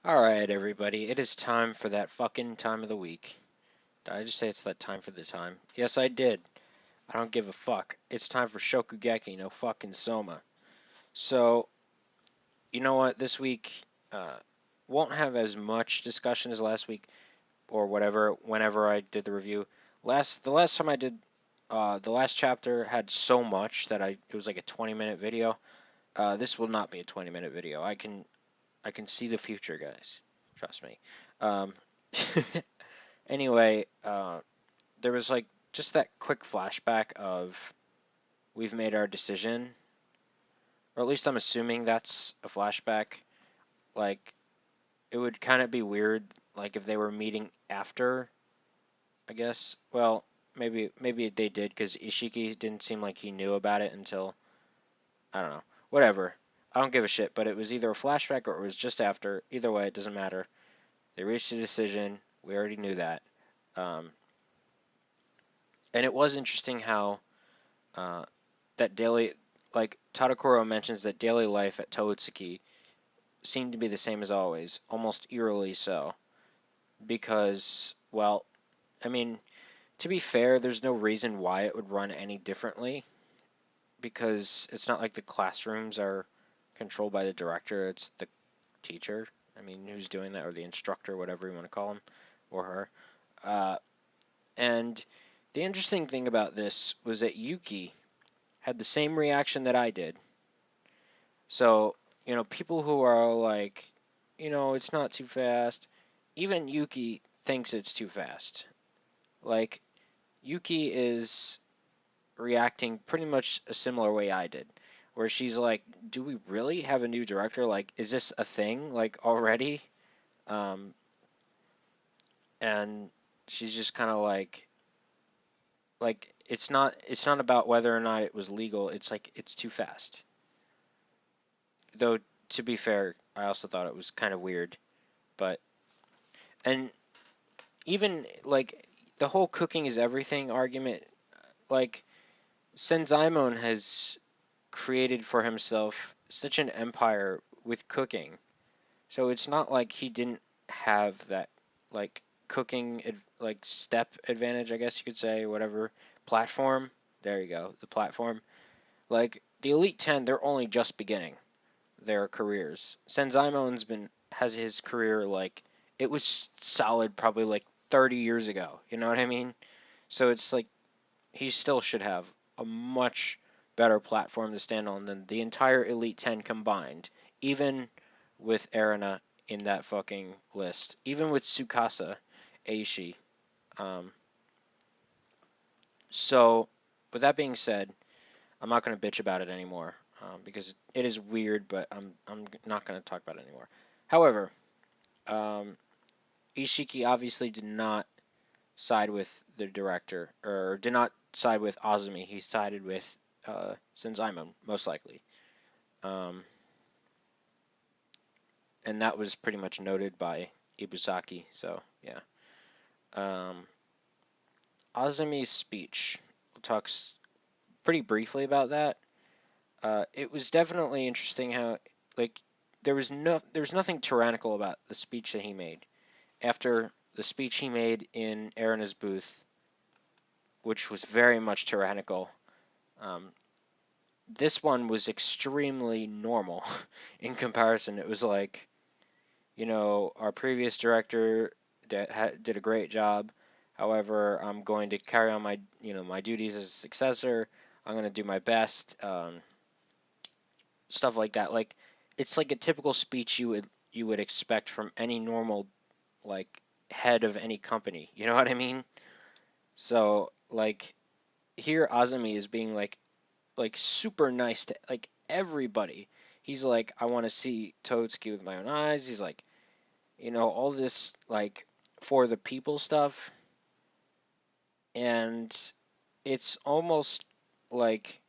Alright, everybody, it is time for that fucking time of the week. Did I just say it's that time for the time? Yes, I did. I don't give a fuck. It's time for Shokugeki, no fucking Soma. So, you know what? This week uh, won't have as much discussion as last week or whatever. Whenever I did the review, the last time I did the last chapter had so much that it was like a 20-minute video. This will not be a 20-minute video. I can see the future, guys. Trust me. Um, Anyway, there was like just that quick flashback of we've made our decision, or at least I'm assuming that's a flashback. Like it would kind of be weird, like if they were meeting after, I guess. Well, maybe they did because Ishiki didn't seem like he knew about it until I don't know. Whatever. I don't give a shit. But it was either a flashback or it was just after. Either way, it doesn't matter. They reached a decision. We already knew that. Um, and it was interesting how uh, that daily, like Tadakuro mentions that daily life at Tootsuki seemed to be the same as always, almost eerily so. Because, well, I mean, to be fair, there's no reason why it would run any differently. Because it's not like the classrooms are controlled by the director, it's the teacher. I mean, who's doing that, or the instructor, whatever you want to call him, or her. Uh, and the interesting thing about this was that Yuki had the same reaction that I did. So, people who are like, it's not too fast, even Yuki thinks it's too fast. Like, Yuki is reacting pretty much a similar way I did, where she's like, do we really have a new director? Like, is this a thing, like, already? Um, and she's just kind of like, it's not about whether or not it was legal, it's like, it's too fast. Though, to be fair, I also thought it was kind of weird, but, and even like the whole cooking is everything argument, like Senzaemon has created for himself such an empire with cooking. So it's not like he didn't have that like cooking like step advantage, I guess you could say, whatever platform. There you go, the platform. Like the Elite 10, they're only just beginning their careers. Senzaimon's been has his career like it was solid probably like 30 years ago. You know what I mean? So it's like he still should have a much better platform to stand on than the entire Elite 10 combined, even with Arena in that fucking list, even with Tsukasa, Aishi. Um, so, with that being said, I'm not going to bitch about it anymore because it is weird, but I'm not going to talk about it anymore. However, um, Ishiki obviously did not side with the director, or did not side with Azami. He sided with Senzaemon, most likely. Um, and that was pretty much noted by Ibusaki. So, yeah. Um, Azami's speech talks pretty briefly about that. It was definitely interesting how, like, there was nothing tyrannical about the speech that he made. After the speech he made in Arena's booth, which was very much tyrannical, um, this one was extremely normal in comparison. It was like, our previous director did a great job. However, I'm going to carry on my duties as a successor. I'm going to do my best. Stuff like that. Like, it's like a typical speech you would expect from any normal like head of any company. You know what I mean? So like here Azami is being like super nice to like everybody. He's like, I want to see Toadski with my own eyes. He's like, all this like for the people stuff, and it's almost like,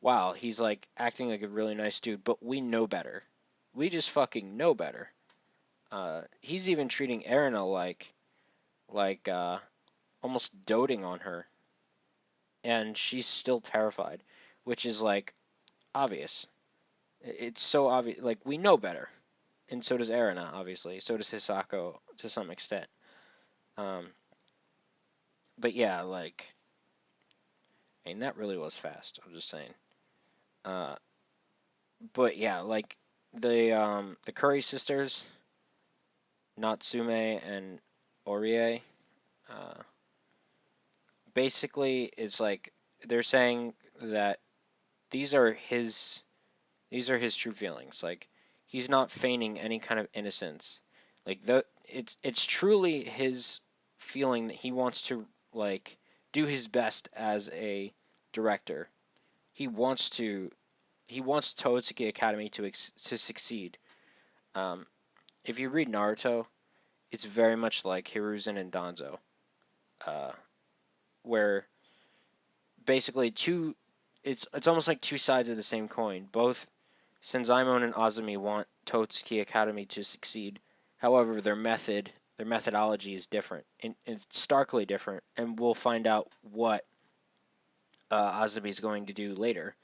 wow, he's like acting like a really nice dude, but we know better. We just fucking know better. He's even treating Erina like almost doting on her, and she's still terrified, which is like obvious. It's so obvious. Like we know better. and so does Erina, obviously. So does Hisako to some extent. Um, but yeah, like, I mean, that really was fast. I'm just saying. Uh, but yeah, like the Curry sisters, Natsume and Orie, uh, basically it's like they're saying that these are his these are his true feelings. Like he's not feigning any kind of innocence. Like it's truly his feeling that he wants to like do his best as a director. He wants to he wants Totsuki Academy to succeed. Um, if you read Naruto, it's very much like Hiruzen and Danzo, uh, where basically it's almost like two sides of the same coin. Both Senzaemon and Azami want Totsuki Academy to succeed. However, their methodology is different. It's starkly different, and we'll find out what Azami is going to do later.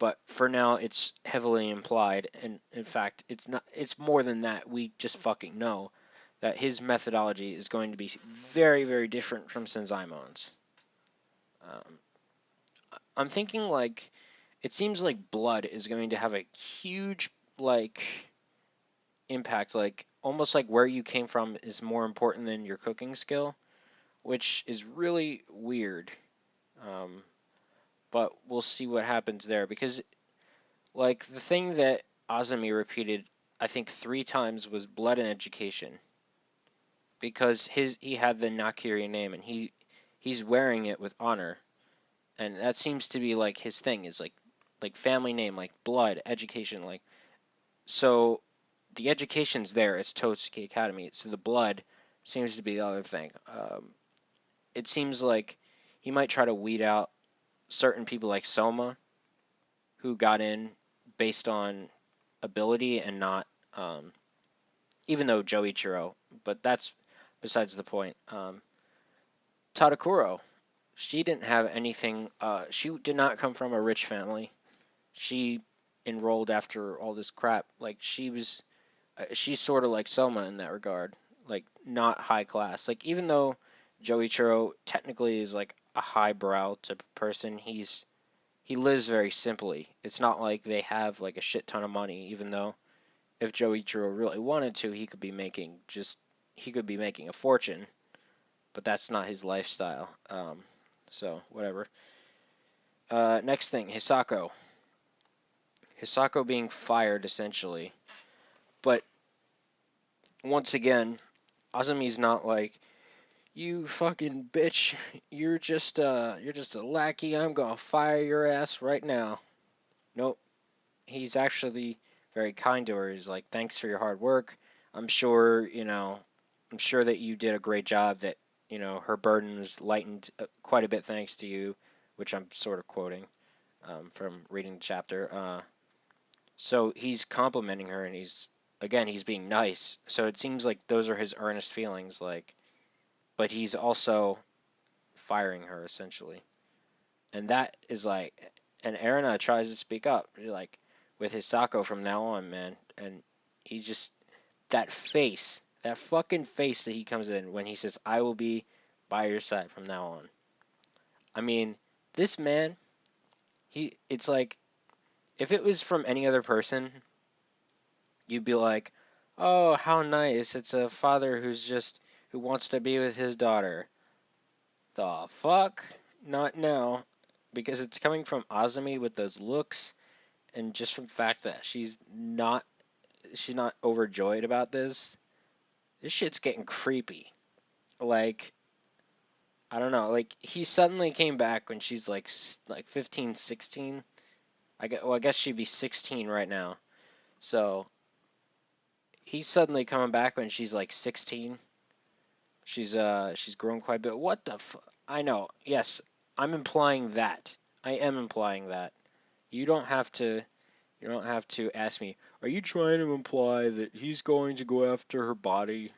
But for now, it's heavily implied, and in fact, it's not. It's more than that. We just fucking know that his methodology is going to be very, very different from Senzaimon's. Um, I'm thinking like it seems like blood is going to have a huge like impact, like almost like where you came from is more important than your cooking skill, which is really weird. Um, but we'll see what happens there because like the thing that Azami repeated, I think 3 times was blood and education because he had the Nakiri name and he's wearing it with honor, and that seems to be like his thing is like family name, like blood, education, like so the education's there. It's Totsuki Academy, so the blood seems to be the other thing. It seems like he might try to weed out certain people like Souma who got in based on ability and not even though Joichiro, but that's besides the point. Tadakuro, she didn't have anything. She did not come from a rich family. She enrolled after all this crap. Like she's sort of like Soma in that regard, like not high class. Like even though Joichiro technically is like a highbrow type of person, he lives very simply. It's not like they have like a shit ton of money. Even though if Joichiro really wanted to, he could be making a fortune, but that's not his lifestyle. So whatever. Next thing, Hisako. Hisako being fired essentially, but once again, Azami's not like you fucking bitch. You're just a lackey. I'm gonna fire your ass right now. Nope. He's actually very kind to her. He's like, thanks for your hard work. I'm sure, I'm sure that you did a great job. That her burden was lightened quite a bit thanks to you, which I'm sort of quoting from reading the chapter. So he's complimenting her, and he's being nice. So it seems like those are his earnest feelings, like, but he's also firing her essentially. And that is like, and Erina tries to speak up, like with his Sako from now on, man. And he just that fucking face that he comes in when he says, "I will be by your side from now on." I mean, this man, it's like if it was from any other person, you'd be like, "Oh, how nice! It's a father who wants to be with his daughter." The fuck? Not now. Because it's coming from Azami with those looks and just from the fact that she's not overjoyed about this. This shit's getting creepy. Like I don't know, like he suddenly came back when she's like 15, 16. I guess she'd be 16 right now. So, he's suddenly coming back when she's like 16. She's grown quite a bit. What the I know. Yes, I'm implying that. I am implying that. You don't have to you don't have to ask me, are you trying to imply that he's going to go after her body?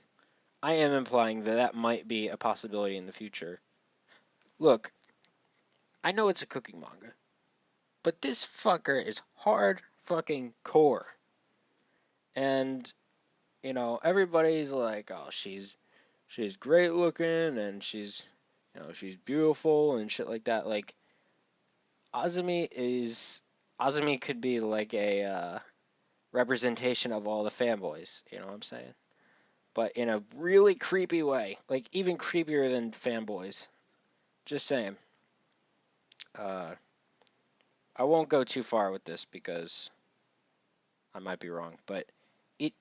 I am implying that that might be a possibility in the future. Look, I know it's a cooking manga, but this fucker is hard fucking core. And everybody's like, oh, she's great looking and she's beautiful and shit like that. Like Azami is Azami could be like a representation of all the fanboys. You know what I'm saying? But in a really creepy way, like even creepier than fanboys. Just saying. Uh, I won't go too far with this because I might be wrong, but it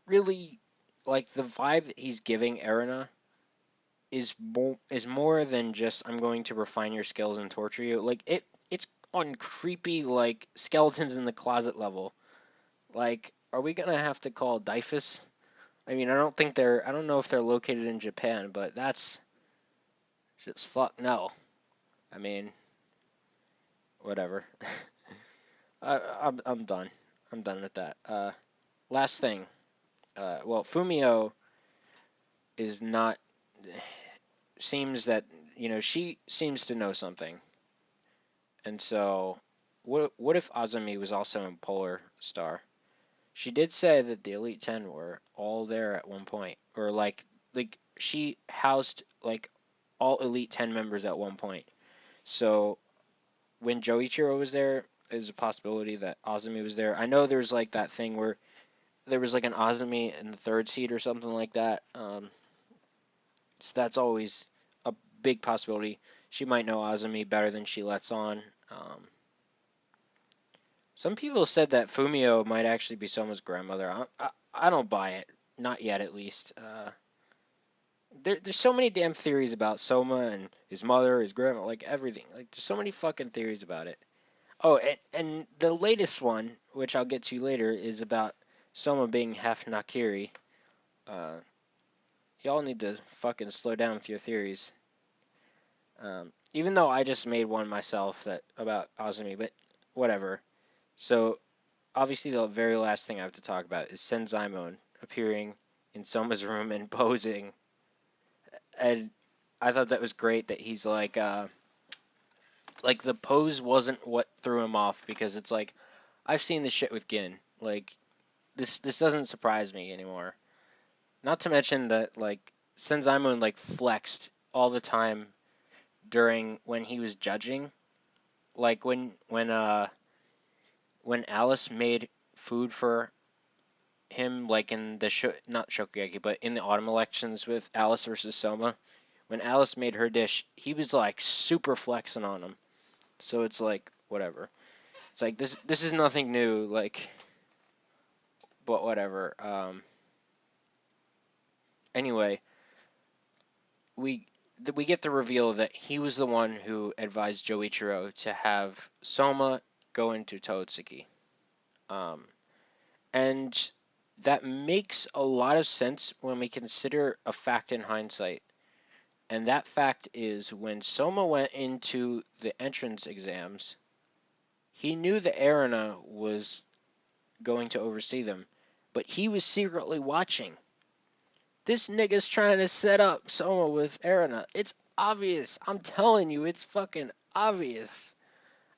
really like the vibe that he's giving Erina is more than just I'm going to refine your skills and torture you. Like it's on creepy like skeletons in the closet level. Like, are we gonna have to call Dyfus? I mean, I don't know if they're located in Japan, but that's just fuck no. I mean, whatever. I'm done. I'm done with that. Last thing. Well, Fumio is not. Seems that she seems to know something, and so what if Azami was also in Polar Star? She did say that the Elite Ten were all there at one point, or like she housed like all Elite Ten members at one point. So when Joichiro was there, there's a possibility that Azami was there. I know there's like that thing where there was like an Azami in the third seat or something like that. So that's always a big possibility. She might know Azami better than she lets on. Um, some people said that Fumio might actually be Soma's grandmother. I don't buy it. Not yet, at least. There's so many damn theories about Soma and his mother, his grandma, like everything. Like, there's so many fucking theories about it. Oh, and the latest one, which I'll get to later, is about Soma being half Nakiri. Uh, y'all need to fucking slow down with your theories. Even though I just made one myself that about Azumi, but whatever. So obviously the very last thing I have to talk about is Senzaemon appearing in Soma's room and posing, and I thought that was great that he's like the pose wasn't what threw him off because it's like I've seen this shit with Gin. Like this doesn't surprise me anymore. Not to mention that like Senzaemon like flexed all the time during when he was judging. Like when Alice made food for him, like in the not Shokugeki, but in the autumn elections with Alice versus Soma, when Alice made her dish, he was like super flexing on him. So it's like whatever. It's like this is nothing new, like, but whatever. Anyway, we we get the reveal that he was the one who advised Joichiro to have Soma go into Totsuki. Um, And that makes a lot of sense when we consider a fact in hindsight. And that fact is when Soma went into the entrance exams, he knew the Erina was going to oversee them, but he was secretly watching. This nigga's trying to set up Soma with Erina. It's obvious. I'm telling you, it's fucking obvious.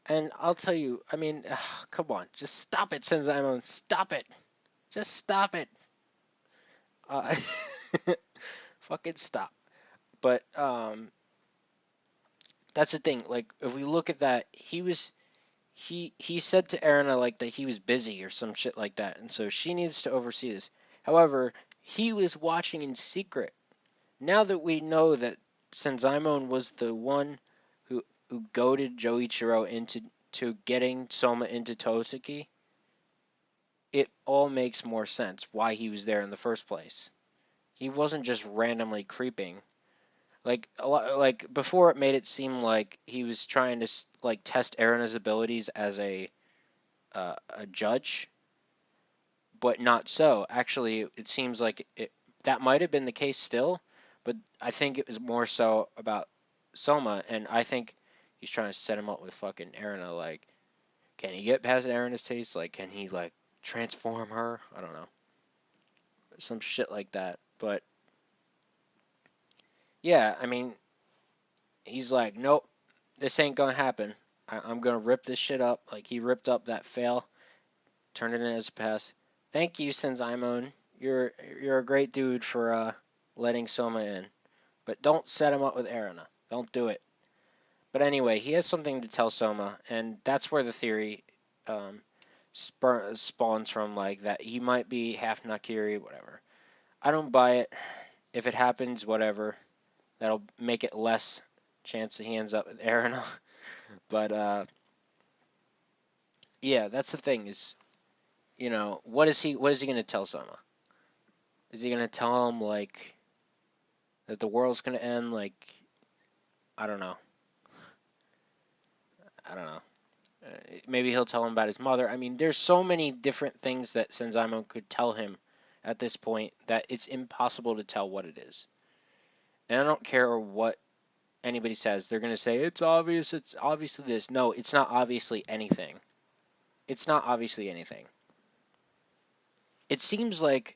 And I'll tell you, I mean, ugh, come on, just stop it, Senzaemon. Stop it. Just stop it. Uh, fucking stop. But that's the thing. Like if we look at that, he said to Erina like that he was busy or some shit like that, and so she needs to oversee this. However, he was watching in secret. Now that we know that Senzaemon was the one who goaded Joichiro into getting Soma into Totsuki, it all makes more sense why he was there in the first place. He wasn't just randomly creeping. Like a lot, like before, it made it seem like he was trying to like test Erina's abilities as a judge, but not so. Actually, it seems like that might have been the case still, but I think it was more so about Soma, and I think he's trying to set him up with fucking Erina. Like, can he get past Erina's taste? Like, can he like transform her? I don't know, some shit like that. But yeah, I mean, he's like, nope, this ain't gonna happen. I'm gonna rip this shit up. Like he ripped up that fail, turned it in as a pass. Thank you, Senzaemon. you're a great dude for letting Soma in, but don't set him up with Erina. Don't do it. But anyway, he has something to tell Soma, and that's where the theory um, spawns from, like that he might be half Nakiri, whatever. I don't buy it. If it happens, whatever. That'll make it less chance that he ends up with Erina. But yeah, that's the thing is, what is he gonna tell Soma? Is he gonna tell him like that the world's gonna end? Like I don't know. I don't know. Maybe he'll tell him about his mother. I mean, there's so many different things that Senzamo could tell him at this point that it's impossible to tell what it is. And I don't care what anybody says. They're gonna say it's obvious. It's obviously this. No, it's not obviously anything. It's not obviously anything. It seems like,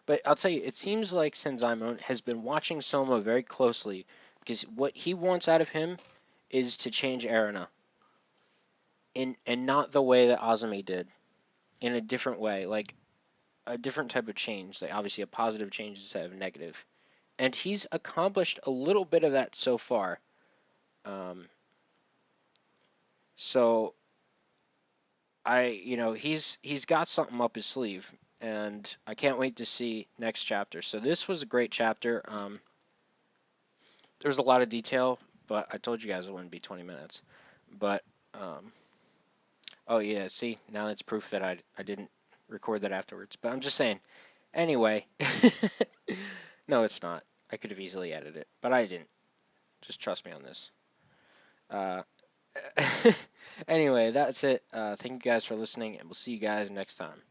but I'll tell you, it seems like Senzimon has been watching Soma very closely because what he wants out of him is to change Erina in and not the way that Azami did, in a different way, like a different type of change, like obviously a positive change instead of negative. And he's accomplished a little bit of that so far. Um, so he's got something up his sleeve, and I can't wait to see next chapter. So this was a great chapter. There's a lot of detail, but I told you guys it wouldn't be 20 minutes. But oh yeah, see, now that's proof that I didn't record that afterwards. But I'm just saying. Anyway, no, it's not. I could have easily edited it, but I didn't. Just trust me on this. Uh, anyway, that's it. Thank you guys for listening, and we'll see you guys next time.